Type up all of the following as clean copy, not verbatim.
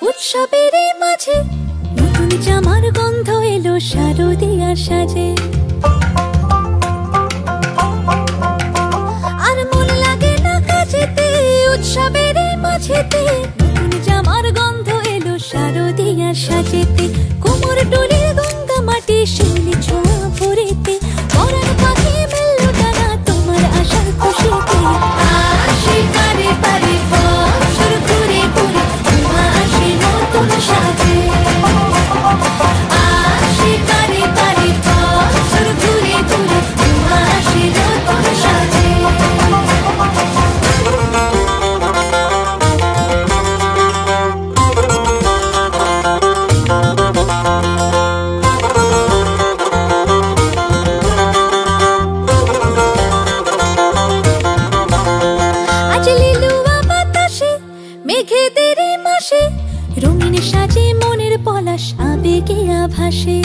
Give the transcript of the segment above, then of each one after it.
উৎসবেরই মাঝে নতুন জামার গন্ধ এলো শারদিয়ার সাজে। আর মন লাগে না কাজেতে, উৎসবেরই মাঝেতে নতুন জামার গন্ধ এলো শারদিয়ার সাজেতে। কোমর ডোলে গঙ্গা মাটি শিউলি ছোঁয়া ভরেতে, পরাণ পাখি মেললো ডানা তোমার আশার খুশিতে। আসি পারে পারে বছর ঘুরে ঘুরে তোমা আসে নতুন সাজে। আসি পারে পারে বছর ঘুরে ঘুরে তোমা আসে নতুন সাজে। মেঘেদেরই মাসে রঙিন সাজে মনের পলাশ আবেগে আভাসে।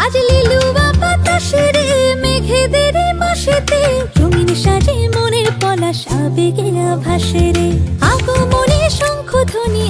আজ লিলুয়া বাতাসে রে মেঘেদেরই মাসেতে রঙিন সাজে মনের পলাশ আবেগে আভাসে রে। আগমনে শঙ্খ ধ্বনি